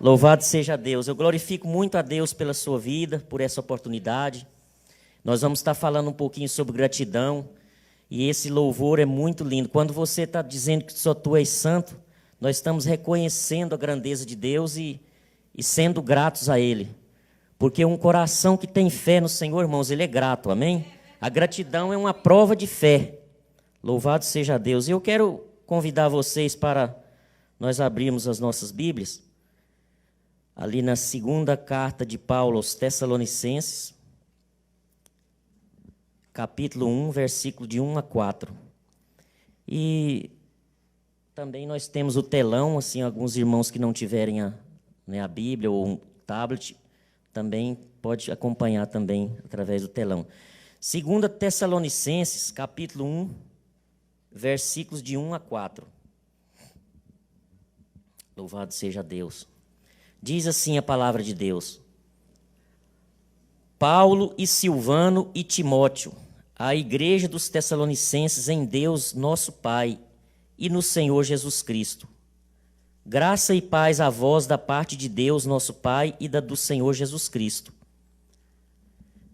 Louvado seja Deus. Eu glorifico muito a Deus pela sua vida, por essa oportunidade. Nós vamos estar falando um pouquinho sobre gratidão. E esse louvor é muito lindo. Quando você está dizendo que só tu és santo, nós estamos reconhecendo a grandeza de Deus e sendo gratos a Ele. Porque um coração que tem fé no Senhor, irmãos, ele é grato, amém? A gratidão é uma prova de fé. Louvado seja Deus. E eu quero convidar vocês para nós abrirmos as nossas Bíblias. Ali na segunda carta de Paulo aos Tessalonicenses, capítulo 1, versículo de 1 a 4. E também nós temos o telão, assim, alguns irmãos que não tiverem a Bíblia ou um tablet, também pode acompanhar também através do telão. Segunda Tessalonicenses, capítulo 1, versículos de 1 a 4. Louvado seja Deus. Diz assim a palavra de Deus: Paulo e Silvano e Timóteo, a igreja dos Tessalonicenses em Deus nosso Pai e no Senhor Jesus Cristo. Graça e paz a vós da parte de Deus nosso Pai e da do Senhor Jesus Cristo.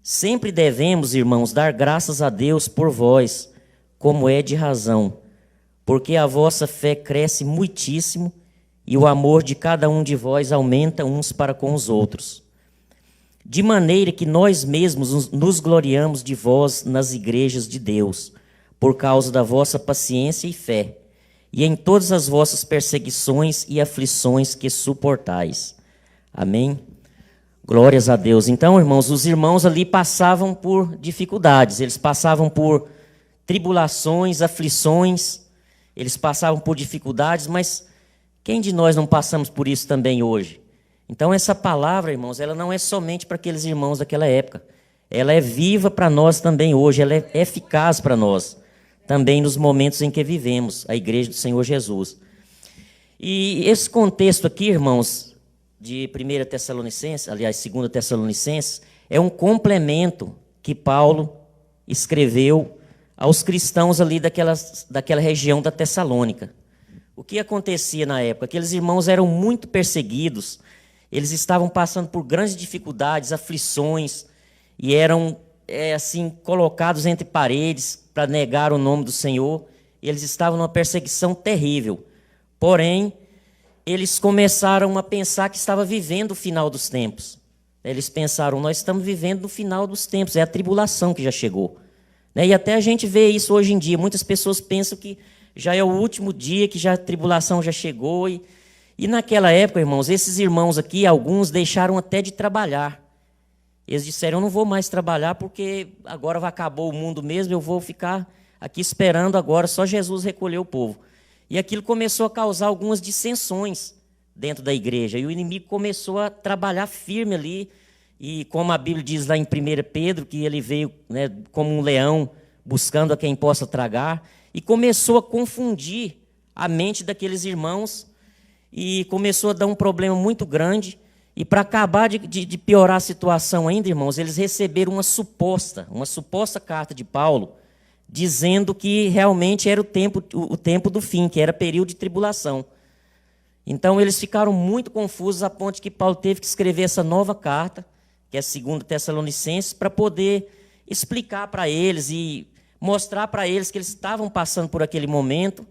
Sempre devemos, irmãos, dar graças a Deus por vós, como é de razão, porque a vossa fé cresce muitíssimo e o amor de cada um de vós aumenta uns para com os outros. De maneira que nós mesmos nos gloriamos de vós nas igrejas de Deus, por causa da vossa paciência e fé, e em todas as vossas perseguições e aflições que suportais. Amém? Glórias a Deus. Então, irmãos, os irmãos ali passavam por dificuldades, eles passavam por tribulações, aflições, eles passavam por dificuldades, mas quem de nós não passamos por isso também hoje? Então essa palavra, irmãos, ela não é somente para aqueles irmãos daquela época. Ela é viva para nós também hoje, ela é eficaz para nós, também nos momentos em que vivemos, a igreja do Senhor Jesus. E esse contexto aqui, irmãos, de 1 Tessalonicenses, aliás, 2 Tessalonicenses, é um complemento que Paulo escreveu aos cristãos ali daquela região da Tessalônica. O que acontecia na época? Aqueles irmãos eram muito perseguidos, eles estavam passando por grandes dificuldades, aflições, e eram assim colocados entre paredes para negar o nome do Senhor. Eles estavam numa perseguição terrível. Porém, eles começaram a pensar que estava vivendo o final dos tempos. Eles pensaram, nós estamos vivendo no final dos tempos, é a tribulação que já chegou. E até a gente vê isso hoje em dia, muitas pessoas pensam que já é o último dia, que já a tribulação já chegou. E naquela época, irmãos, esses irmãos aqui, alguns deixaram até de trabalhar. Eles disseram, eu não vou mais trabalhar porque agora vai acabar o mundo mesmo, eu vou ficar aqui esperando agora, só Jesus recolher o povo. E aquilo começou a causar algumas dissensões dentro da igreja. E o inimigo começou a trabalhar firme ali. E como a Bíblia diz lá em 1 Pedro, que ele veio, né, como um leão buscando a quem possa tragar. E começou a confundir a mente daqueles irmãos e começou a dar um problema muito grande. E para acabar de piorar a situação ainda, irmãos, eles receberam uma suposta carta de Paulo, dizendo que realmente era o tempo do fim, que era período de tribulação. Então eles ficaram muito confusos a ponto de que Paulo teve que escrever essa nova carta, que é a 2 Tessalonicenses, para poder explicar para eles e mostrar para eles que eles estavam passando por aquele momento,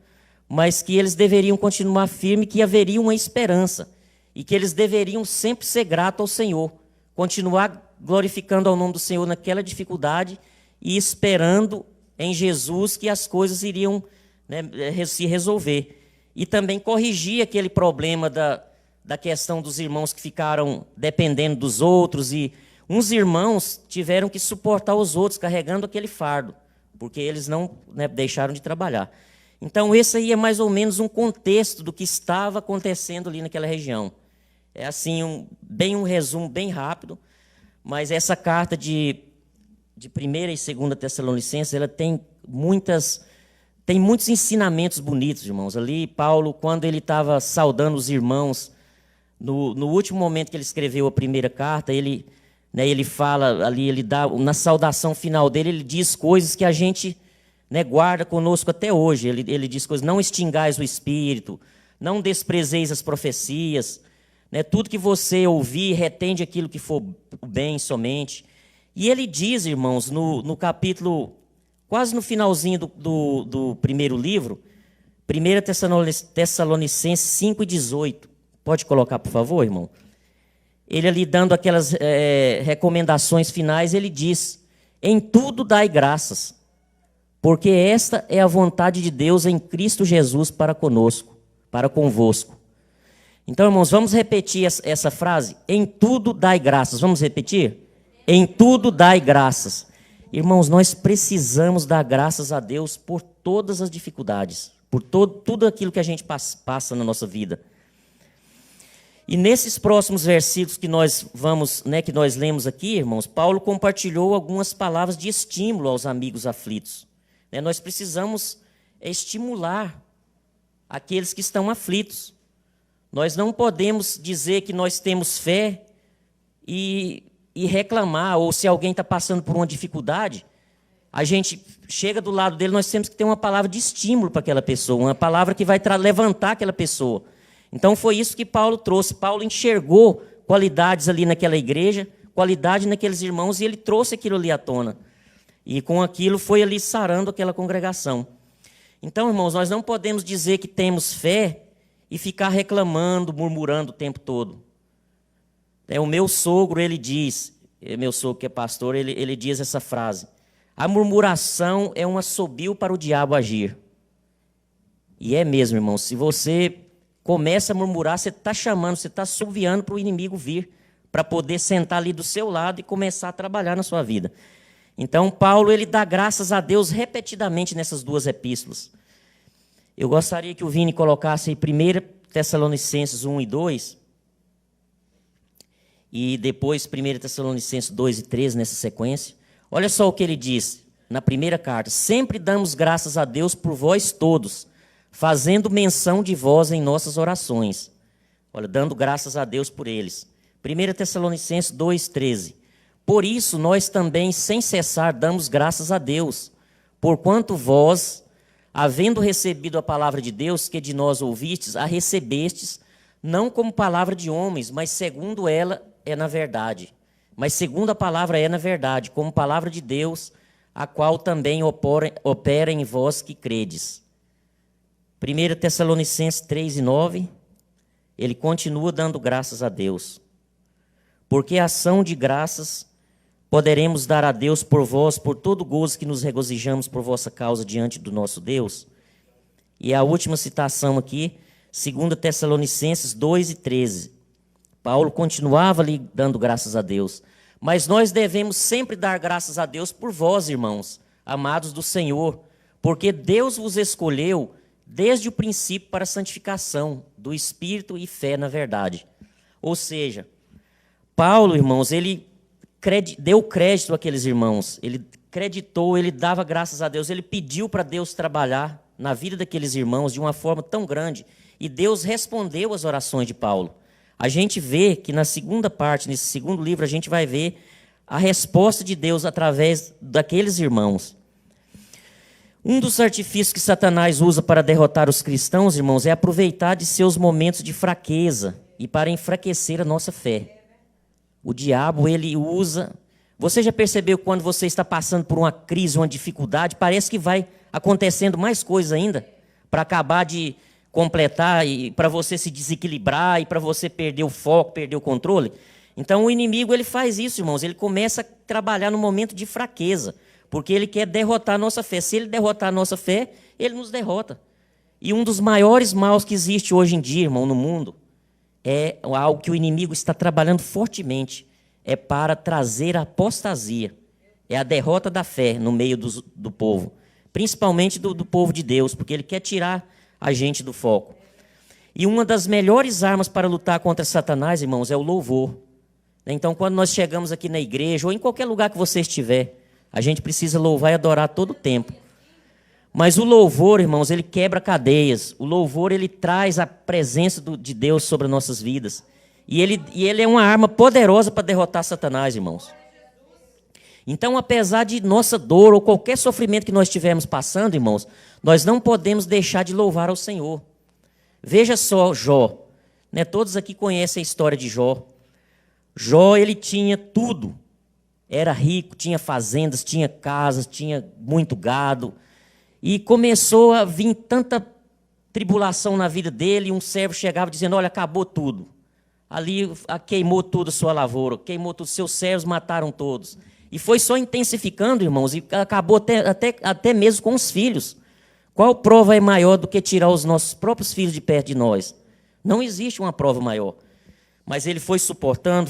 mas que eles deveriam continuar firmes, que haveria uma esperança, e que eles deveriam sempre ser gratos ao Senhor, continuar glorificando ao nome do Senhor naquela dificuldade e esperando em Jesus que as coisas iriam, né, se resolver. E também corrigir aquele problema da questão dos irmãos que ficaram dependendo dos outros, e uns irmãos tiveram que suportar os outros carregando aquele fardo, porque eles não, né, deixaram de trabalhar. Então, esse aí é mais ou menos um contexto do que estava acontecendo ali naquela região. É assim, um resumo bem rápido, mas essa carta de 1 e 2 Tessalonicenses, ela tem muitos ensinamentos bonitos, irmãos. Ali, Paulo, quando ele estava saudando os irmãos, no último momento que ele escreveu a primeira carta, ele fala ali, ele dá, na saudação final dele, ele diz coisas que a gente, né, guarda conosco até hoje. Ele diz coisas, não extingais o espírito, não desprezeis as profecias, né? Tudo que você ouvir, retende aquilo que for o bem somente. E ele diz, irmãos, no capítulo, quase no finalzinho do primeiro livro, 1 Tessalonicenses 5:18. Pode colocar, por favor, irmão? Ele ali dando aquelas recomendações finais, ele diz: em tudo dai graças, porque esta é a vontade de Deus em Cristo Jesus para conosco, para convosco. Então, irmãos, vamos repetir essa frase? Em tudo dai graças. Vamos repetir? Em tudo dai graças. Irmãos, nós precisamos dar graças a Deus por todas as dificuldades, por tudo aquilo que a gente passa na nossa vida. E nesses próximos versículos que nós que nós lemos aqui, irmãos, Paulo compartilhou algumas palavras de estímulo aos amigos aflitos. Nós precisamos estimular aqueles que estão aflitos. Nós não podemos dizer que nós temos fé e reclamar, ou se alguém está passando por uma dificuldade, a gente chega do lado dele, nós temos que ter uma palavra de estímulo para aquela pessoa, uma palavra que vai levantar aquela pessoa. Então foi isso que Paulo trouxe. Paulo enxergou qualidades ali naquela igreja, qualidade naqueles irmãos, e ele trouxe aquilo ali à tona. E com aquilo foi ali sarando aquela congregação. Então, irmãos, nós não podemos dizer que temos fé e ficar reclamando, murmurando o tempo todo. O meu sogro, ele diz, meu sogro que é pastor, ele diz essa frase: a murmuração é um assobio para o diabo agir. E é mesmo, irmão, se você começa a murmurar, você está chamando, você está assoviando para o inimigo vir, para poder sentar ali do seu lado e começar a trabalhar na sua vida. Então, Paulo, ele dá graças a Deus repetidamente nessas duas epístolas. Eu gostaria que o Vini colocasse aí 1 Tessalonicenses 1 e 2, e depois 1 Tessalonicenses 2 e 3 nessa sequência. Olha só o que ele diz na primeira carta: sempre damos graças a Deus por vós todos, fazendo menção de vós em nossas orações. Olha, dando graças a Deus por eles. 1 Tessalonicenses 2:13. Por isso nós também, sem cessar, damos graças a Deus, porquanto vós, havendo recebido a palavra de Deus, que de nós ouvistes, a recebestes, não como palavra de homens, mas segundo ela é na verdade. Mas segundo a palavra é na verdade, como palavra de Deus, a qual também opera em vós que credes. 1 Tessalonicenses 3:9, ele continua dando graças a Deus. Porque a ação de graças poderemos dar a Deus por vós, por todo gozo que nos regozijamos por vossa causa diante do nosso Deus. E a última citação aqui, 2 Tessalonicenses 2:13. Paulo continuava ali dando graças a Deus. Mas nós devemos sempre dar graças a Deus por vós, irmãos, amados do Senhor, porque Deus vos escolheu desde o princípio para a santificação do Espírito e fé na verdade. Ou seja, Paulo, irmãos, ele deu crédito àqueles irmãos, ele creditou, ele dava graças a Deus, ele pediu para Deus trabalhar na vida daqueles irmãos de uma forma tão grande, e Deus respondeu às orações de Paulo. A gente vê que na segunda parte, nesse segundo livro, a gente vai ver a resposta de Deus através daqueles irmãos. Um dos artifícios que Satanás usa para derrotar os cristãos, irmãos, é aproveitar de seus momentos de fraqueza e para enfraquecer a nossa fé. O diabo, ele usa... Você já percebeu quando você está passando por uma crise, uma dificuldade, parece que vai acontecendo mais coisas ainda para acabar de completar e para você se desequilibrar e para você perder o foco, perder o controle? Então o inimigo, ele faz isso, irmãos. Ele começa a trabalhar no momento de fraqueza, porque ele quer derrotar a nossa fé. Se ele derrotar a nossa fé, ele nos derrota. E um dos maiores maus que existe hoje em dia, irmão, no mundo, é algo que o inimigo está trabalhando fortemente, é para trazer a apostasia, é a derrota da fé no meio do povo, principalmente do povo de Deus, porque ele quer tirar a gente do foco. E uma das melhores armas para lutar contra Satanás, irmãos, é o louvor. Então, quando nós chegamos aqui na igreja, ou em qualquer lugar que você estiver, a gente precisa louvar e adorar todo o tempo. Mas o louvor, irmãos, ele quebra cadeias. O louvor, ele traz a presença de Deus sobre nossas vidas. E ele é uma arma poderosa para derrotar Satanás, irmãos. Então, apesar de nossa dor ou qualquer sofrimento que nós estivermos passando, irmãos, nós não podemos deixar de louvar ao Senhor. Veja só Jó. né? Todos aqui conhecem a história de Jó. Jó, ele tinha tudo. Era rico, tinha fazendas, tinha casas, tinha muito gado. E começou a vir tanta tribulação na vida dele, e um servo chegava dizendo, olha, acabou tudo. Ali queimou tudo a sua lavoura, queimou tudo, seus servos mataram todos. E foi só intensificando, irmãos, e acabou até mesmo com os filhos. Qual prova é maior do que tirar os nossos próprios filhos de perto de nós? Não existe uma prova maior. Mas ele foi suportando,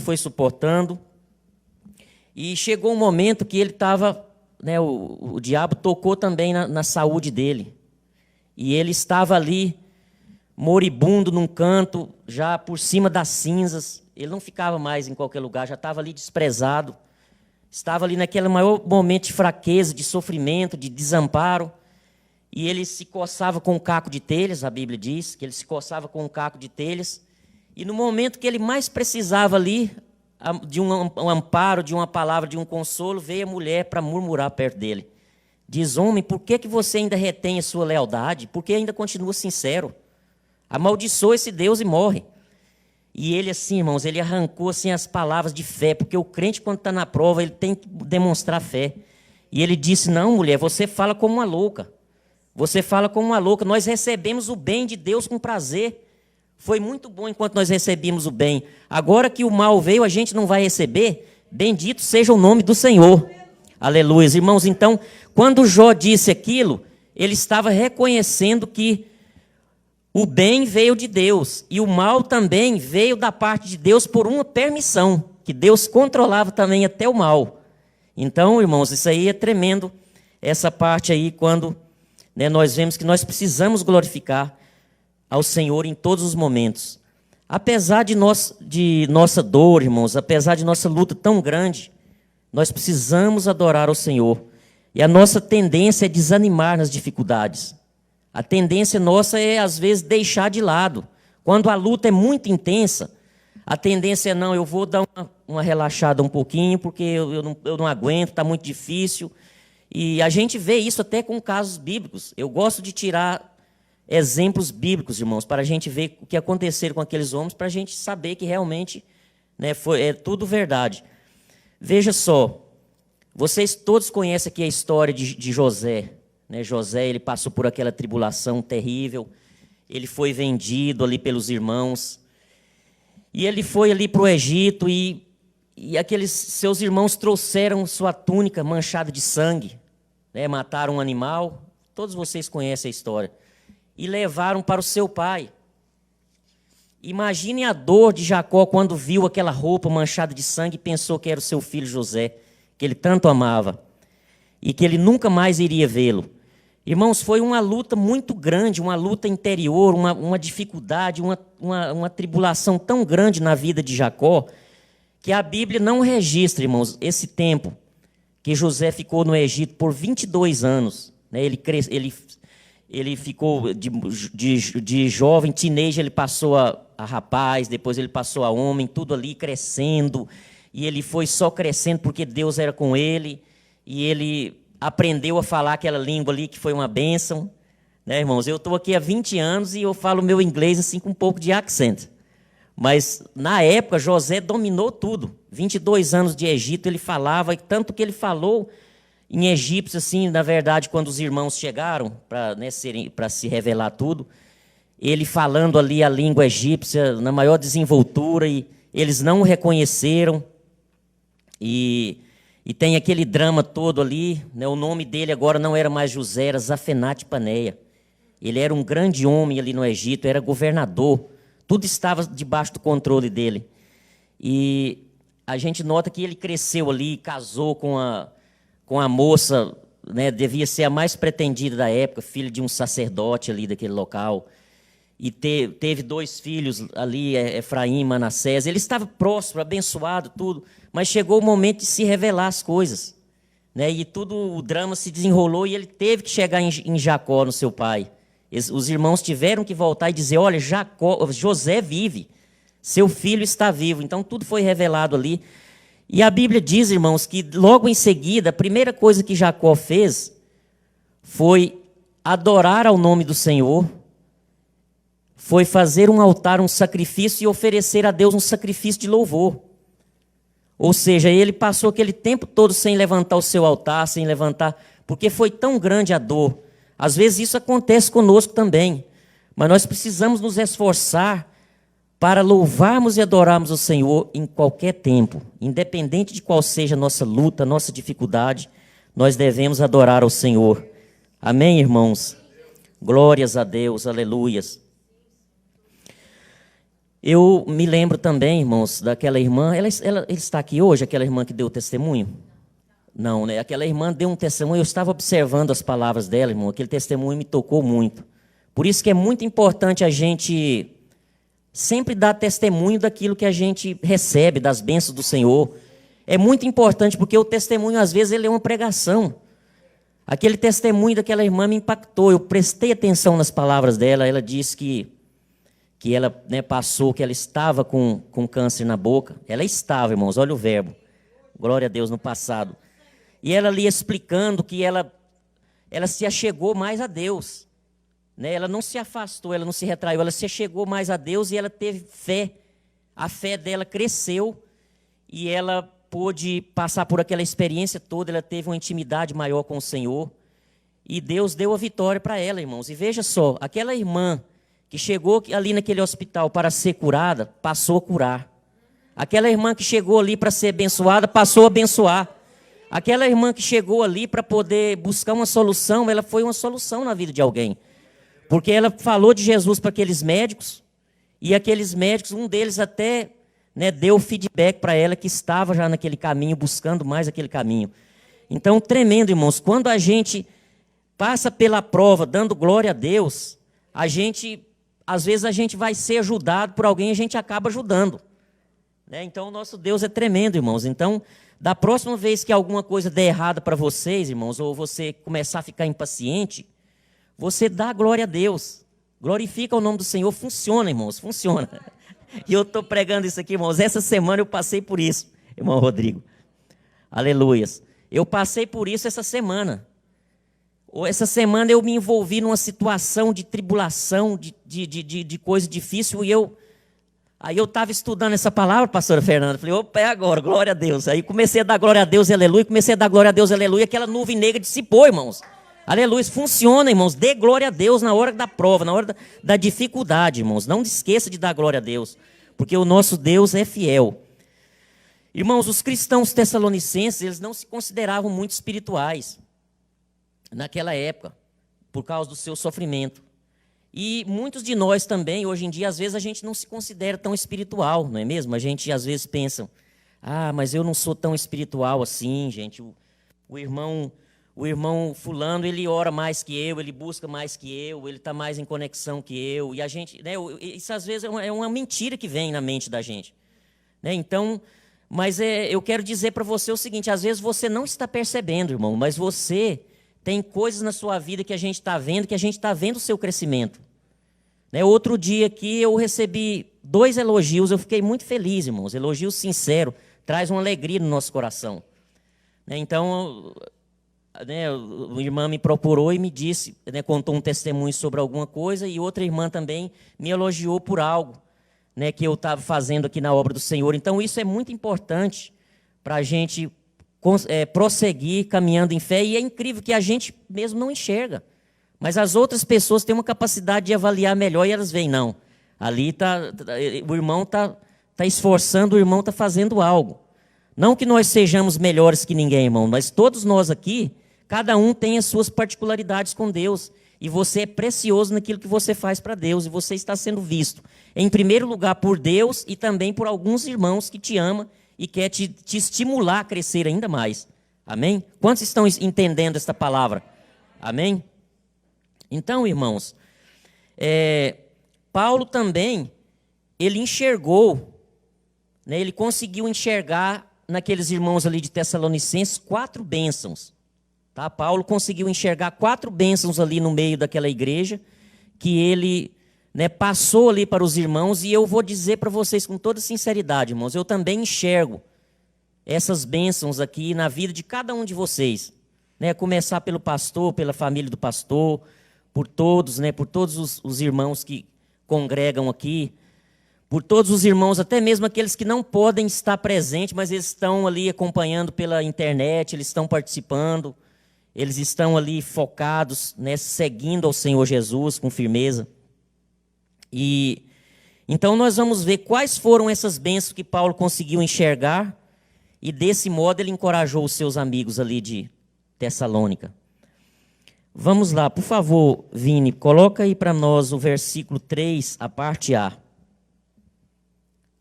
e chegou um momento que ele estava, né, o diabo tocou também na saúde dele. E ele estava ali, moribundo num canto, já por cima das cinzas. Ele não ficava mais em qualquer lugar, já estava ali desprezado. Estava ali naquele maior momento de fraqueza, de sofrimento, de desamparo. E ele se coçava com um caco de telhas, a Bíblia diz, que ele se coçava com um caco de telhas. E no momento que ele mais precisava ali, de um amparo, de uma palavra, de um consolo, veio a mulher para murmurar perto dele. Diz, homem, por que você ainda retém a sua lealdade? Por que ainda continua sincero? Amaldiçoa esse Deus e morre. E ele assim, irmãos, ele arrancou assim, as palavras de fé, porque o crente, quando está na prova, ele tem que demonstrar fé. E ele disse, não, mulher, você fala como uma louca. Você fala como uma louca. Nós recebemos o bem de Deus com prazer. Foi muito bom enquanto nós recebíamos o bem. Agora que o mal veio, a gente não vai receber. Bendito seja o nome do Senhor. Aleluia. Irmãos, então, quando Jó disse aquilo, ele estava reconhecendo que o bem veio de Deus e o mal também veio da parte de Deus por uma permissão, que Deus controlava também até o mal. Então, irmãos, isso aí é tremendo, essa parte aí, quando, né, nós vemos que nós precisamos glorificar ao Senhor em todos os momentos. Apesar de nossa dor, irmãos, apesar de nossa luta tão grande, nós precisamos adorar ao Senhor. E a nossa tendência é desanimar nas dificuldades. A tendência nossa é, às vezes, deixar de lado. Quando a luta é muito intensa, a tendência é, não, eu vou dar uma relaxada um pouquinho, porque eu não aguento, está muito difícil. E a gente vê isso até com casos bíblicos. Eu gosto de tirar exemplos bíblicos, irmãos, para a gente ver o que aconteceu com aqueles homens, para a gente saber que realmente, né, é tudo verdade. Veja só, vocês todos conhecem aqui a história de José. Né? José, ele passou por aquela tribulação terrível, ele foi vendido ali pelos irmãos, e ele foi ali para o Egito, e aqueles seus irmãos trouxeram sua túnica manchada de sangue, né? Mataram um animal, todos vocês conhecem a história, e levaram para o seu pai. Imaginem a dor de Jacó quando viu aquela roupa manchada de sangue e pensou que era o seu filho José, que ele tanto amava, e que ele nunca mais iria vê-lo. Irmãos, foi uma luta muito grande, uma luta interior, uma dificuldade, uma tribulação tão grande na vida de Jacó, que a Bíblia não registra, irmãos, esse tempo que José ficou no Egito por 22 anos. Né? Ele ficou de jovem, teenager, ele passou a rapaz, depois ele passou a homem, tudo ali crescendo, e ele foi só crescendo porque Deus era com ele, e ele aprendeu a falar aquela língua ali que foi uma bênção. Né, irmãos? Eu estou aqui há 20 anos e eu falo meu inglês assim com um pouco de accent. Mas, na época, José dominou tudo. 22 anos de Egito ele falava, tanto que ele falou em egípcio, assim, na verdade, quando os irmãos chegaram para se revelar tudo, ele falando ali a língua egípcia na maior desenvoltura, e eles não o reconheceram. E tem aquele drama todo ali, né? O nome dele agora não era mais José, era Zafenate Paneia. Ele era um grande homem ali no Egito, era governador. Tudo estava debaixo do controle dele. E a gente nota que ele cresceu ali, casou com a moça, né? Devia ser a mais pretendida da época, filha de um sacerdote ali daquele local. E teve 2 filhos ali, Efraim e Manassés. Ele estava próspero, abençoado, tudo. Mas chegou o momento de se revelar as coisas. Né? E tudo, o drama se desenrolou e ele teve que chegar em Jacó, no seu pai. Os irmãos tiveram que voltar e dizer, olha, José vive, seu filho está vivo. Então tudo foi revelado ali. E a Bíblia diz, irmãos, que logo em seguida, a primeira coisa que Jacó fez foi adorar ao nome do Senhor, foi fazer um altar, um sacrifício e oferecer a Deus um sacrifício de louvor. Ou seja, ele passou aquele tempo todo sem levantar o seu altar, sem levantar, porque foi tão grande a dor. Às vezes isso acontece conosco também, mas nós precisamos nos esforçar para louvarmos e adorarmos o Senhor em qualquer tempo. Independente de qual seja a nossa luta, a nossa dificuldade, nós devemos adorar ao Senhor. Amém, irmãos? Glórias a Deus, aleluias. Eu me lembro também, irmãos, daquela irmã, ela está aqui hoje, aquela irmã que deu testemunho? Não, né? Aquela irmã deu um testemunho, eu estava observando as palavras dela, irmão, aquele testemunho me tocou muito. Por isso que é muito importante a gente sempre dar testemunho daquilo que a gente recebe, das bênçãos do Senhor. É muito importante, porque o testemunho, às vezes, ele é uma pregação. Aquele testemunho daquela irmã me impactou, eu prestei atenção nas palavras dela, ela disse que ela, né, passou, que ela estava com câncer na boca. Ela estava, irmãos, olha o verbo. Glória a Deus, no passado. E ela ali explicando que ela se achegou mais a Deus. Né? Ela não se afastou, ela não se retraiu, ela se achegou mais a Deus e ela teve fé. A fé dela cresceu e ela pôde passar por aquela experiência toda, ela teve uma intimidade maior com o Senhor. E Deus deu a vitória para ela, irmãos. E veja só, aquela irmã que chegou ali naquele hospital para ser curada, passou a curar. Aquela irmã que chegou ali para ser abençoada, passou a abençoar. Aquela irmã que chegou ali para poder buscar uma solução, ela foi uma solução na vida de alguém. Porque ela falou de Jesus para aqueles médicos, e aqueles médicos, um deles até, né, deu feedback para ela que estava já naquele caminho, buscando mais aquele caminho. Então, tremendo, irmãos, quando a gente passa pela prova, dando glória a Deus, às vezes a gente vai ser ajudado por alguém e a gente acaba ajudando. Né? Então, o nosso Deus é tremendo, irmãos. Então, da próxima vez que alguma coisa der errada para vocês, irmãos, ou você começar a ficar impaciente, você dá glória a Deus. Glorifica o nome do Senhor. Funciona, irmãos, funciona. E eu estou pregando isso aqui, irmãos. Essa semana eu passei por isso, irmão Rodrigo. Aleluias. Eu passei por isso essa semana. Essa semana eu me envolvi numa situação de tribulação, de coisa difícil, e aí eu estava estudando essa palavra, pastora Fernanda, falei, opa, é agora, glória a Deus. Aí comecei a dar glória a Deus, aleluia, comecei a dar glória a Deus, aleluia, aquela nuvem negra dissipou, irmãos. Aleluia, isso funciona, irmãos, dê glória a Deus na hora da prova, na hora da dificuldade, irmãos. Não esqueça de dar glória a Deus, porque o nosso Deus é fiel. Irmãos, os cristãos tessalonicenses, eles não se consideravam muito espirituais naquela época, por causa do seu sofrimento. E muitos de nós também, hoje em dia, às vezes a gente não se considera tão espiritual, não é mesmo? A gente às vezes pensa, mas eu não sou tão espiritual assim, gente. O irmão fulano, ele ora mais que eu, ele busca mais que eu, ele está mais em conexão que eu. E a gente, né, isso às vezes é uma mentira que vem na mente da gente. Né? Então, mas eu quero dizer para você o seguinte, às vezes você não está percebendo, irmão, mas você tem coisas na sua vida que a gente está vendo, que a gente está vendo o seu crescimento. Né? Outro dia aqui eu recebi 2 elogios, eu fiquei muito feliz, irmãos. Elogios sinceros, traz uma alegria no nosso coração. Né? Então, né, uma irmã me procurou e me disse, né, contou um testemunho sobre alguma coisa, e outra irmã também me elogiou por algo, né, que eu estava fazendo aqui na obra do Senhor. Então, isso é muito importante para a gente prosseguir caminhando em fé, e é incrível que a gente mesmo não enxerga, mas as outras pessoas têm uma capacidade de avaliar melhor e elas veem, não, ali o irmão está esforçando, o irmão está fazendo algo. Não que nós sejamos melhores que ninguém, irmão, mas todos nós aqui, cada um tem as suas particularidades com Deus, e você é precioso naquilo que você faz para Deus, e você está sendo visto, em primeiro lugar, por Deus e também por alguns irmãos que te amam e quer te estimular a crescer ainda mais. Amém? Quantos estão entendendo esta palavra? Amém? Então, irmãos, Paulo também, ele enxergou, né, ele conseguiu enxergar naqueles irmãos ali de Tessalonicenses 4 bênçãos. Tá? Paulo conseguiu enxergar 4 bênçãos ali no meio daquela igreja, que ele, né, passou ali para os irmãos, e eu vou dizer para vocês com toda sinceridade, irmãos, eu também enxergo essas bênçãos aqui na vida de cada um de vocês. Né? Começar pelo pastor, pela família do pastor, por todos, né, por todos os irmãos que congregam aqui, por todos os irmãos, até mesmo aqueles que não podem estar presentes, mas eles estão ali acompanhando pela internet, eles estão participando, eles estão ali focados, né, seguindo ao Senhor Jesus com firmeza. E então nós vamos ver quais foram essas bênçãos que Paulo conseguiu enxergar, e desse modo ele encorajou os seus amigos ali de Tessalônica. Vamos lá, por favor, Vini, coloca aí para nós o versículo 3, a parte A.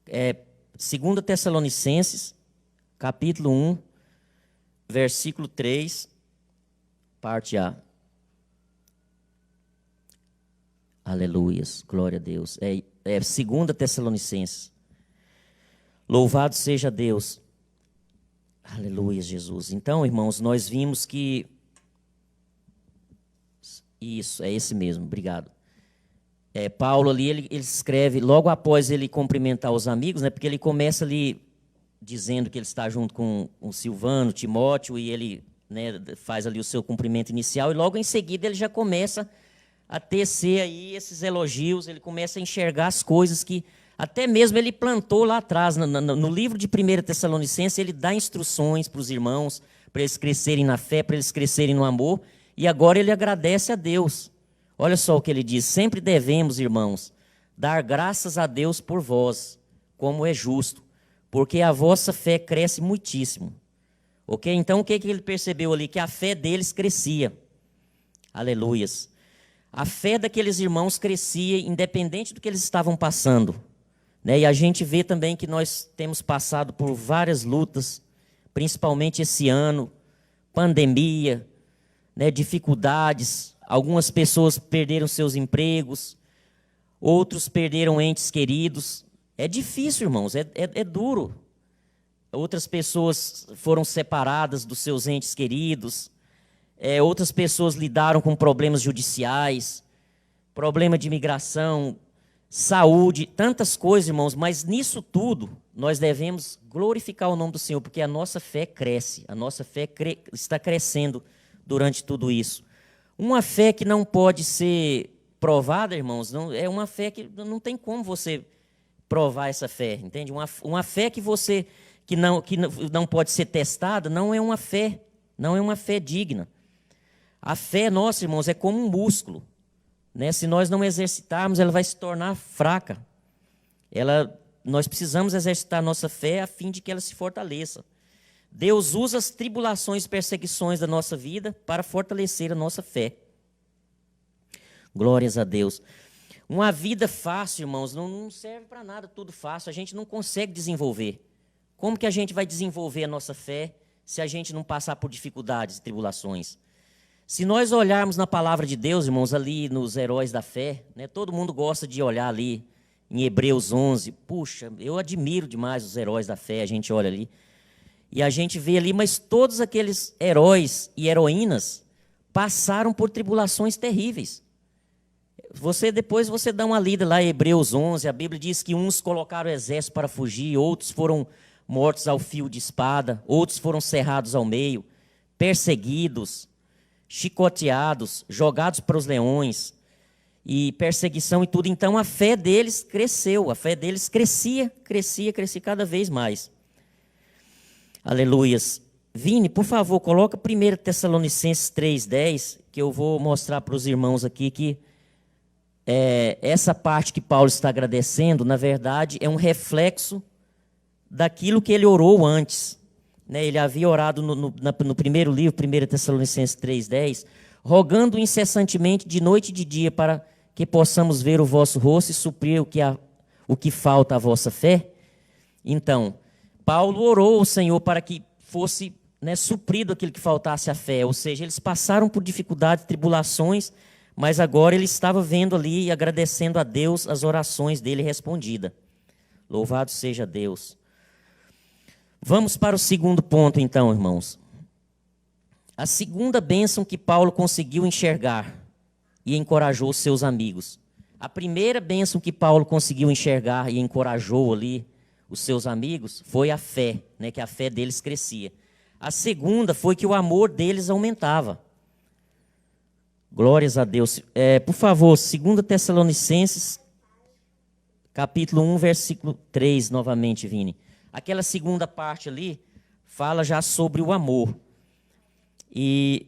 2 Tessalonicenses, capítulo 1, versículo 3, parte A. Aleluias, glória a Deus. 2 Tessalonicenses. Louvado seja Deus. Aleluia, Jesus. Então, irmãos, nós vimos que... Isso, é esse mesmo, obrigado. Paulo ali, ele escreve, logo após ele cumprimentar os amigos, né, porque ele começa ali dizendo que ele está junto com o Silvano, Timóteo, e ele, né, faz ali o seu cumprimento inicial, e logo em seguida ele já começa a tecer aí esses elogios, ele começa a enxergar as coisas que até mesmo ele plantou lá atrás. No livro de 1 Tessalonicenses, ele dá instruções para os irmãos, para eles crescerem na fé, para eles crescerem no amor, e agora ele agradece a Deus. Olha só o que ele diz: sempre devemos, irmãos, dar graças a Deus por vós, como é justo, porque a vossa fé cresce muitíssimo. Ok? Então o que ele percebeu ali? Que a fé deles crescia. Aleluias. A fé daqueles irmãos crescia independente do que eles estavam passando. Né? E a gente vê também que nós temos passado por várias lutas, principalmente esse ano, pandemia, né, dificuldades. Algumas pessoas perderam seus empregos, outros perderam entes queridos. É difícil, irmãos, é duro. Outras pessoas foram separadas dos seus entes queridos. Outras pessoas lidaram com problemas judiciais, problema de imigração, saúde, tantas coisas, irmãos. Mas nisso tudo, nós devemos glorificar o nome do Senhor, porque a nossa fé cresce, a nossa fé está crescendo durante tudo isso. Uma fé que não pode ser provada, irmãos, é uma fé que não tem como você provar essa fé, entende? Uma fé que não pode ser testada não é uma fé digna. A fé nossa, irmãos, é como um músculo, né? Se nós não exercitarmos, ela vai se tornar fraca. Nós precisamos exercitar a nossa fé a fim de que ela se fortaleça. Deus usa as tribulações e perseguições da nossa vida para fortalecer a nossa fé. Glórias a Deus. Uma vida fácil, irmãos, não serve para nada, tudo fácil. A gente não consegue desenvolver. Como que a gente vai desenvolver a nossa fé se a gente não passar por dificuldades e tribulações? Se nós olharmos na palavra de Deus, irmãos, ali nos heróis da fé, né, todo mundo gosta de olhar ali em Hebreus 11. Puxa, eu admiro demais os heróis da fé, a gente olha ali. E a gente vê ali, mas todos aqueles heróis e heroínas passaram por tribulações terríveis. Depois você dá uma lida lá em Hebreus 11, a Bíblia diz que uns colocaram o exército para fugir, outros foram mortos ao fio de espada, outros foram cerrados ao meio, perseguidos, chicoteados, jogados para os leões, e perseguição e tudo. Então a fé deles cresceu, a fé deles crescia cada vez mais. Aleluias. Vini, por favor, coloca 1 Tessalonicenses 3:10, que eu vou mostrar para os irmãos aqui que essa parte que Paulo está agradecendo, na verdade, é um reflexo daquilo que ele orou antes. Né? Ele havia orado no primeiro livro, 1 Tessalonicenses 3:10, rogando incessantemente de noite e de dia para que possamos ver o vosso rosto e suprir o que falta à vossa fé. Então, Paulo orou ao Senhor para que fosse, né, suprido aquilo que faltasse à fé. Ou seja, eles passaram por dificuldades, tribulações, mas agora ele estava vendo ali e agradecendo a Deus as orações dele respondidas. Louvado seja Deus. Vamos para o segundo ponto, então, irmãos. A segunda bênção que Paulo conseguiu enxergar e encorajou os seus amigos. A primeira bênção que Paulo conseguiu enxergar e encorajou ali os seus amigos foi a fé, né, que a fé deles crescia. A segunda foi que o amor deles aumentava. Glórias a Deus. Por favor, 2 Tessalonicenses, capítulo 1, versículo 3, novamente, Vini. Aquela segunda parte ali fala já sobre o amor. E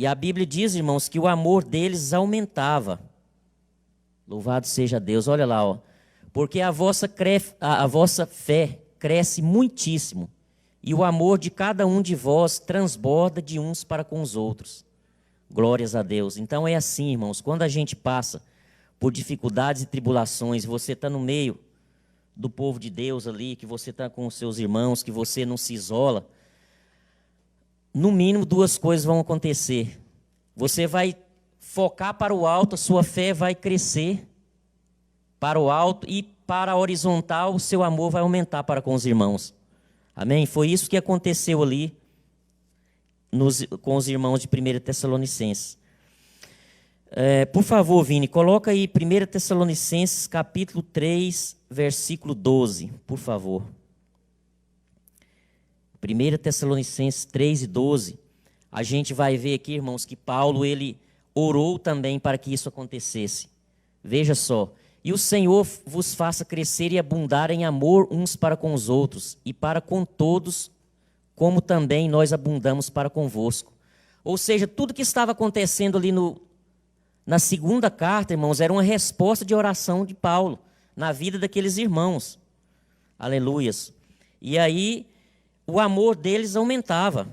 a Bíblia diz, irmãos, que o amor deles aumentava. Louvado seja Deus. Olha lá, ó. Porque a vossa fé cresce muitíssimo, e o amor de cada um de vós transborda de uns para com os outros. Glórias a Deus. Então é assim, irmãos, quando a gente passa por dificuldades e tribulações, você está no meio do povo de Deus ali, que você está com os seus irmãos, que você não se isola, no mínimo duas coisas vão acontecer. Você vai focar para o alto, a sua fé vai crescer para o alto, e para a horizontal o seu amor vai aumentar para com os irmãos. Amém? Foi isso que aconteceu ali com os irmãos de 1 Tessalonicenses. Por favor, Vini, coloca aí 1 Tessalonicenses capítulo 3, versículo 12, por favor. 1 Tessalonicenses 3 e 12. A gente vai ver aqui, irmãos, que Paulo ele orou também para que isso acontecesse. Veja só. E o Senhor vos faça crescer e abundar em amor uns para com os outros, e para com todos, como também nós abundamos para convosco. Ou seja, tudo que estava acontecendo ali na segunda carta, irmãos, era uma resposta de oração de Paulo na vida daqueles irmãos. Aleluias. E aí, o amor deles aumentava.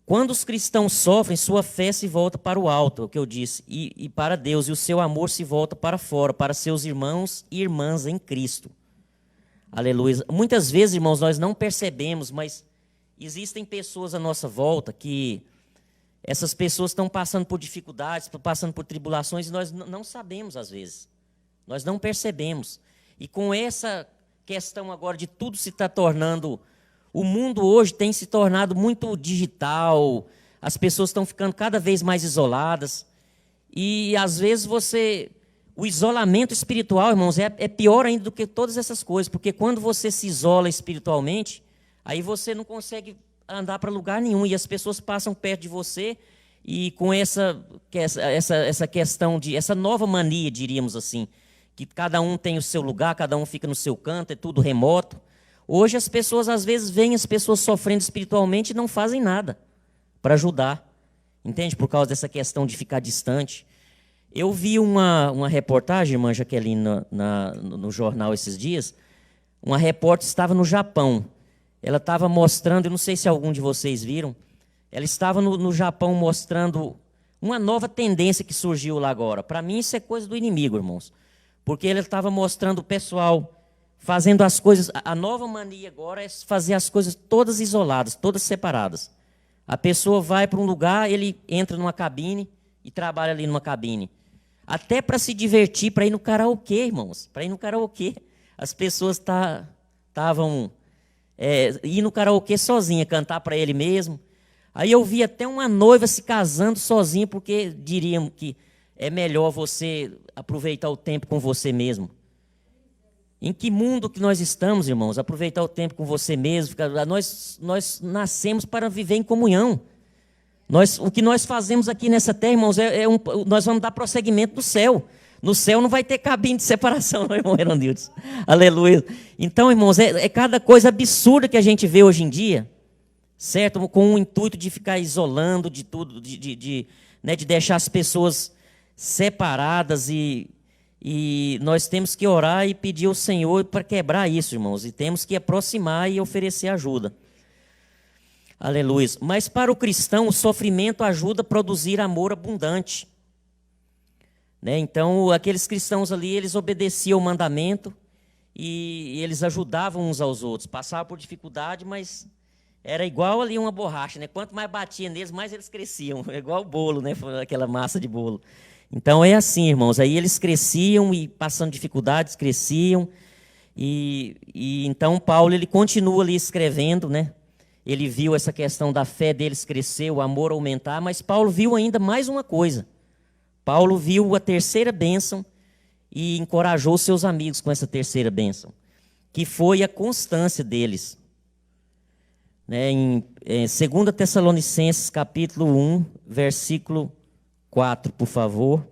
Quando os cristãos sofrem, sua fé se volta para o alto, é o que eu disse, e para Deus, e o seu amor se volta para fora, para seus irmãos e irmãs em Cristo. Aleluia. Muitas vezes, irmãos, nós não percebemos, mas existem pessoas à nossa volta que essas pessoas estão passando por dificuldades, passando por tribulações, e nós não sabemos às vezes. Nós não percebemos. E com essa questão agora de tudo se está tornando... O mundo hoje tem se tornado muito digital, as pessoas estão ficando cada vez mais isoladas. E às vezes o isolamento espiritual, irmãos, é pior ainda do que todas essas coisas. Porque quando você se isola espiritualmente, aí você não consegue andar para lugar nenhum. E as pessoas passam perto de você e com essa questão essa nova mania, diríamos assim, que cada um tem o seu lugar, cada um fica no seu canto, é tudo remoto. Hoje as pessoas às vezes veem as pessoas sofrendo espiritualmente e não fazem nada para ajudar. Entende? Por causa dessa questão de ficar distante. Eu vi uma reportagem, irmã Jaqueline, no jornal esses dias. Uma repórter estava no Japão. Ela estava mostrando, eu não sei se algum de vocês viram, ela estava no Japão mostrando uma nova tendência que surgiu lá agora. Para mim isso é coisa do inimigo, irmãos. Porque ela estava mostrando o pessoal... fazendo as coisas, a nova mania agora é fazer as coisas todas isoladas, todas separadas. A pessoa vai para um lugar, ele entra numa cabine e trabalha ali numa cabine. Até para se divertir, para ir no karaokê, irmãos. Para ir no karaokê. As pessoas estavam ir no karaokê sozinha, cantar para ele mesmo. Aí eu vi até uma noiva se casando sozinha, porque diriam que é melhor você aproveitar o tempo com você mesmo. Em que mundo que nós estamos, irmãos? Aproveitar o tempo com você mesmo. Nós nascemos para viver em comunhão. O que nós fazemos aqui nessa terra, irmãos, nós vamos dar prosseguimento no céu. No céu não vai ter cabine de separação, não, irmão Herondildes. Aleluia. Então, irmãos, é cada coisa absurda que a gente vê hoje em dia, certo? Com o intuito de ficar isolando de tudo, de deixar as pessoas separadas e nós temos que orar e pedir ao Senhor para quebrar isso, irmãos. E temos que aproximar e oferecer ajuda. Aleluia. Mas para o cristão, o sofrimento ajuda a produzir amor abundante. Então, aqueles cristãos ali, eles obedeciam o mandamento e eles ajudavam uns aos outros. Passavam por dificuldade, mas era igual ali uma borracha, né? Quanto mais batia neles, mais eles cresciam. É igual o bolo, né? Aquela massa de bolo. Então é assim, irmãos, aí eles cresciam e passando dificuldades, cresciam, e então Paulo ele continua ali escrevendo, né? Ele viu essa questão da fé deles crescer, o amor aumentar, mas Paulo viu ainda mais uma coisa. Paulo viu a terceira bênção e encorajou seus amigos com essa terceira bênção, que foi a constância deles. Em 2 Tessalonicenses capítulo 1, versículo 4, por favor.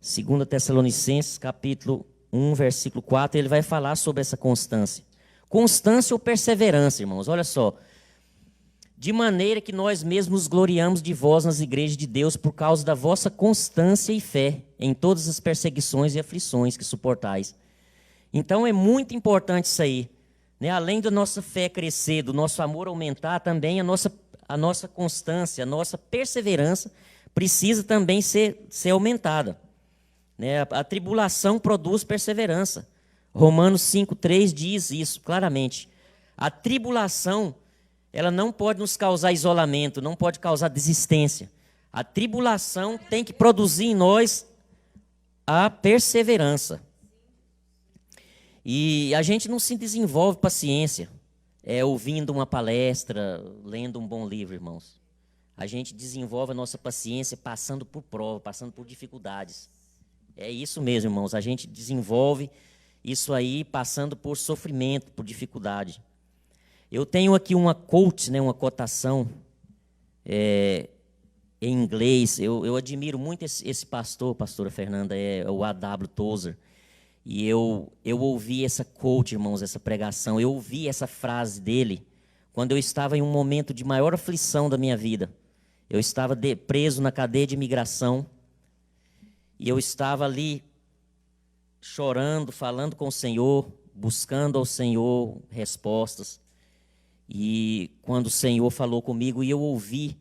2 Tessalonicenses, capítulo 1, versículo 4, ele vai falar sobre essa constância. Constância ou perseverança, irmãos, olha só. De maneira que nós mesmos nos gloriamos de vós nas igrejas de Deus por causa da vossa constância e fé em todas as perseguições e aflições que suportais. Então é muito importante isso aí, né? Além da nossa fé crescer, do nosso amor aumentar, também a nossa constância, a nossa perseverança precisa também ser aumentada, né? A tribulação produz perseverança. Romanos 5,3 diz isso claramente. A tribulação, ela não pode nos causar isolamento, não pode causar desistência. A tribulação tem que produzir em nós a perseverança. E a gente não se desenvolve paciência, ouvindo uma palestra, lendo um bom livro, irmãos. A gente desenvolve a nossa paciência passando por prova, passando por dificuldades. É isso mesmo, irmãos. A gente desenvolve isso aí passando por sofrimento, por dificuldade. Eu tenho aqui uma quote, né, uma cotação em inglês. Eu admiro muito esse pastor, pastora Fernanda, o A.W. Tozer. E eu ouvi essa quote, irmãos, essa pregação. Eu ouvi essa frase dele quando eu estava em um momento de maior aflição da minha vida. Eu estava preso na cadeia de imigração. E eu estava ali chorando, falando com o Senhor, buscando ao Senhor respostas. E quando o Senhor falou comigo, e eu ouvi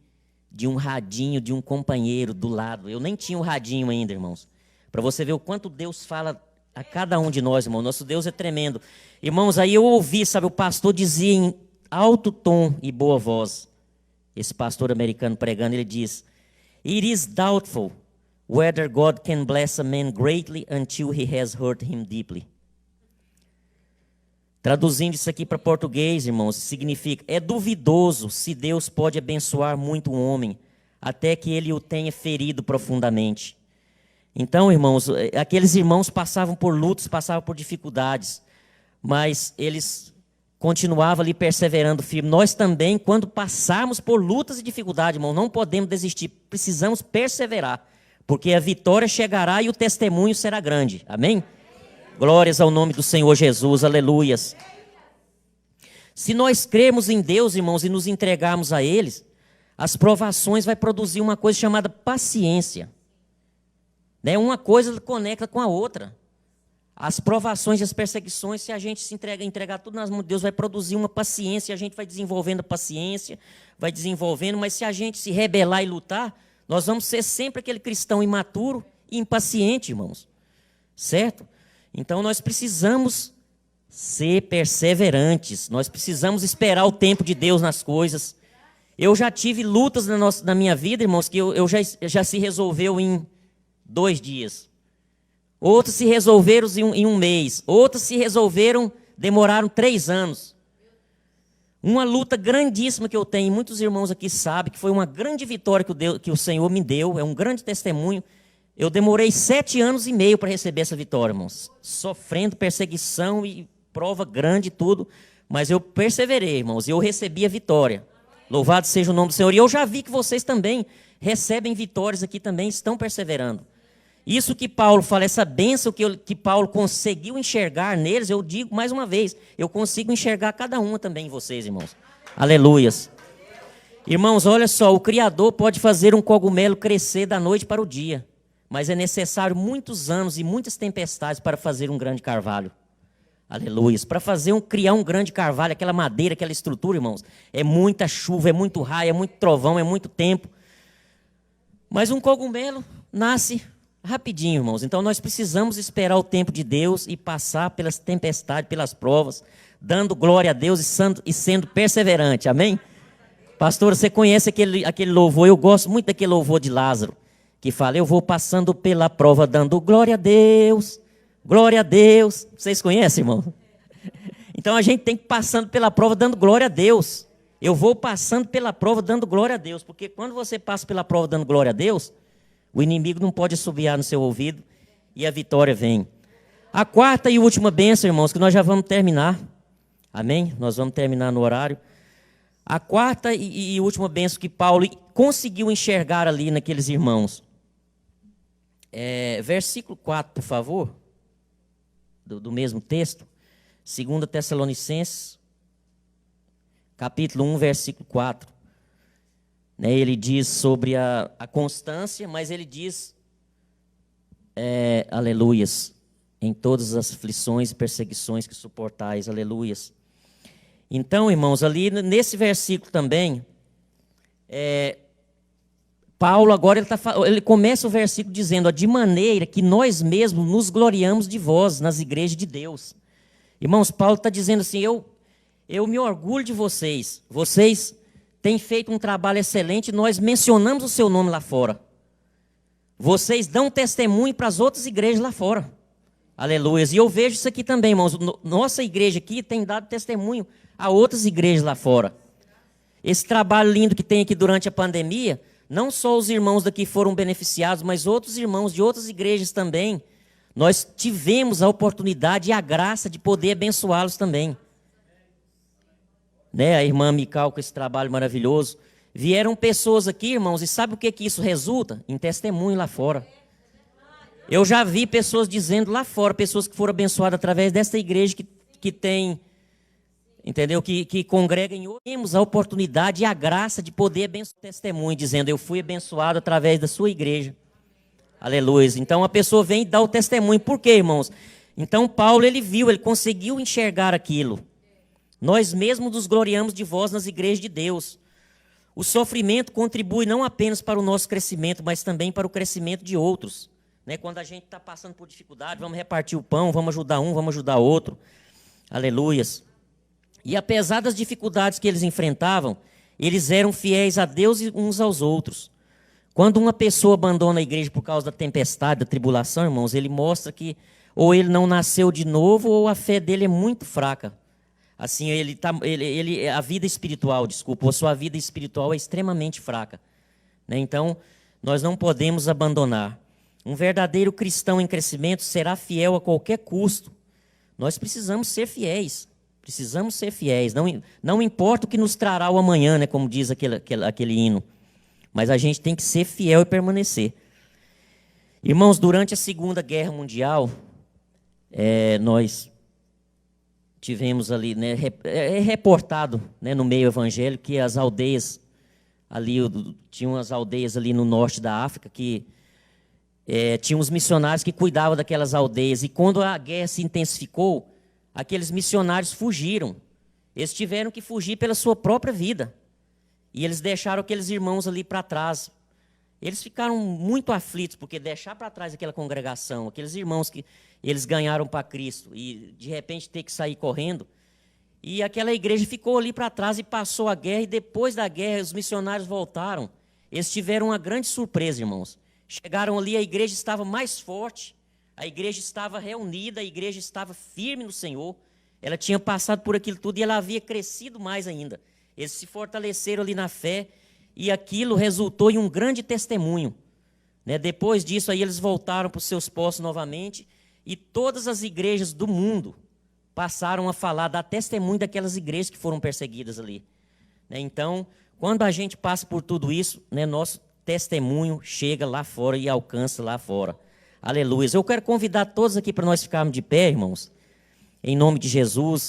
de um radinho de um companheiro do lado. Eu nem tinha o radinho ainda, irmãos. Para você ver o quanto Deus fala a cada um de nós, irmão. Nosso Deus é tremendo. Irmãos, aí eu ouvi, sabe, o pastor dizia em alto tom e boa voz. Esse pastor americano pregando, ele diz: "It is doubtful whether God can bless a man greatly until he has hurt him deeply." Traduzindo isso aqui para português, irmãos, significa: é duvidoso se Deus pode abençoar muito um homem, até que ele o tenha ferido profundamente. Então, irmãos, aqueles irmãos passavam por lutas, passavam por dificuldades, mas eles continuavam ali perseverando firme. Nós também, quando passarmos por lutas e dificuldades, irmãos, não podemos desistir, precisamos perseverar, porque a vitória chegará e o testemunho será grande. Amém? Glórias ao nome do Senhor Jesus, aleluias. Se nós crermos em Deus, irmãos, e nos entregarmos a eles, as provações vai produzir uma coisa chamada paciência. Né? Uma coisa conecta com a outra. As provações e as perseguições, se a gente se entregar tudo nas mãos de Deus, vai produzir uma paciência, a gente vai desenvolvendo a paciência, vai desenvolvendo, mas se a gente se rebelar e lutar, nós vamos ser sempre aquele cristão imaturo e impaciente, irmãos. Certo? Então nós precisamos ser perseverantes, nós precisamos esperar o tempo de Deus nas coisas. Eu já tive lutas na minha vida, irmãos, que eu já se resolveu em 2 dias. Outras se resolveram em um mês. Outras se resolveram, demoraram 3 anos. Uma luta grandíssima que eu tenho, e muitos irmãos aqui sabem, que foi uma grande vitória que o Senhor me deu, é um grande testemunho. Eu demorei 7 anos e meio para receber essa vitória, irmãos. Sofrendo perseguição e prova grande e tudo. Mas eu perseverei, irmãos, e eu recebi a vitória. Louvado seja o nome do Senhor. E eu já vi que vocês também recebem vitórias aqui também, estão perseverando. Isso que Paulo fala, essa bênção que Paulo conseguiu enxergar neles, eu digo mais uma vez, eu consigo enxergar cada uma também em vocês, irmãos. Aleluias. Irmãos, olha só, o Criador pode fazer um cogumelo crescer da noite para o dia. Mas é necessário muitos anos e muitas tempestades para fazer um grande carvalho. Aleluia. Para criar um grande carvalho, aquela madeira, aquela estrutura, irmãos, é muita chuva, é muito raio, é muito trovão, é muito tempo. Mas um cogumelo nasce rapidinho, irmãos. Então nós precisamos esperar o tempo de Deus e passar pelas tempestades, pelas provas, dando glória a Deus e sendo perseverante. Amém? Pastor, você conhece aquele louvor? Eu gosto muito daquele louvor de Lázaro, que fala: eu vou passando pela prova dando glória a Deus, glória a Deus. Vocês conhecem, irmão? Então a gente tem que ir passando pela prova dando glória a Deus. Eu vou passando pela prova dando glória a Deus, porque quando você passa pela prova dando glória a Deus, o inimigo não pode assobiar no seu ouvido e a vitória vem. A quarta e última bênção, irmãos, que nós já vamos terminar. Amém? Nós vamos terminar no horário. A quarta e última bênção que Paulo conseguiu enxergar ali naqueles irmãos Versículo 4, por favor, do mesmo texto. 2 Tessalonicenses, capítulo 1, versículo 4. Né, ele diz sobre a constância, mas ele diz, aleluias, em todas as aflições e perseguições que suportais, aleluias. Então, irmãos, ali nesse versículo também, Paulo agora ele começa o versículo dizendo, de maneira que nós mesmos nos gloriamos de vós nas igrejas de Deus. Irmãos, Paulo está dizendo assim, eu me orgulho de vocês, vocês têm feito um trabalho excelente, nós mencionamos o seu nome lá fora. Vocês dão testemunho para as outras igrejas lá fora. Aleluias. E eu vejo isso aqui também, irmãos. Nossa igreja aqui tem dado testemunho a outras igrejas lá fora. Esse trabalho lindo que tem aqui durante a pandemia, não só os irmãos daqui foram beneficiados, mas outros irmãos de outras igrejas também. Nós tivemos a oportunidade e a graça de poder abençoá-los também. Né, a irmã Mical com esse trabalho maravilhoso. Vieram pessoas aqui, irmãos, e sabe o que isso resulta? Em testemunho lá fora. Eu já vi pessoas dizendo lá fora, pessoas que foram abençoadas através dessa igreja que tem, entendeu? Que congrega em outros. Temos a oportunidade e a graça de poder abençoar testemunho, dizendo, eu fui abençoado através da sua igreja. Aleluia. Então a pessoa vem e dá o testemunho. Por quê, irmãos? Então Paulo, ele viu, ele conseguiu enxergar aquilo. Nós mesmos nos gloriamos de vós nas igrejas de Deus. O sofrimento contribui não apenas para o nosso crescimento, mas também para o crescimento de outros. Né? Quando a gente está passando por dificuldade, vamos repartir o pão, vamos ajudar um, vamos ajudar outro. Aleluias. E apesar das dificuldades que eles enfrentavam, eles eram fiéis a Deus e uns aos outros. Quando uma pessoa abandona a igreja por causa da tempestade, da tribulação, irmãos, ele mostra que ou ele não nasceu de novo ou a fé dele é muito fraca. Assim, a vida espiritual, a sua vida espiritual é extremamente fraca. Né? Então, nós não podemos abandonar. Um verdadeiro cristão em crescimento será fiel a qualquer custo. Nós precisamos ser fiéis. Precisamos ser fiéis. Não importa o que nos trará o amanhã, né? Como diz aquele hino. Mas a gente tem que ser fiel e permanecer. Irmãos, durante a Segunda Guerra Mundial, nós tivemos ali, né, reportado, né, no meio evangélico que as aldeias ali, tinham as aldeias ali no norte da África que tinham os missionários que cuidavam daquelas aldeias. E quando a guerra se intensificou, aqueles missionários fugiram. Eles tiveram que fugir pela sua própria vida. E eles deixaram aqueles irmãos ali para trás. Eles ficaram muito aflitos, porque deixar para trás aquela congregação, aqueles irmãos que eles ganharam para Cristo, e de repente ter que sair correndo. E aquela igreja ficou ali para trás e passou a guerra, e depois da guerra os missionários voltaram. Eles tiveram uma grande surpresa, irmãos. Chegaram ali, a igreja estava mais forte, a igreja estava reunida, a igreja estava firme no Senhor. Ela tinha passado por aquilo tudo e ela havia crescido mais ainda. Eles se fortaleceram ali na fé e aquilo resultou em um grande testemunho. Né? Depois disso, aí eles voltaram para os seus postos novamente e todas as igrejas do mundo passaram a falar, dar testemunho daquelas igrejas que foram perseguidas ali. Né? Então, quando a gente passa por tudo isso, né, nosso testemunho chega lá fora e alcança lá fora. Aleluia. Eu quero convidar todos aqui para nós ficarmos de pé, irmãos, em nome de Jesus.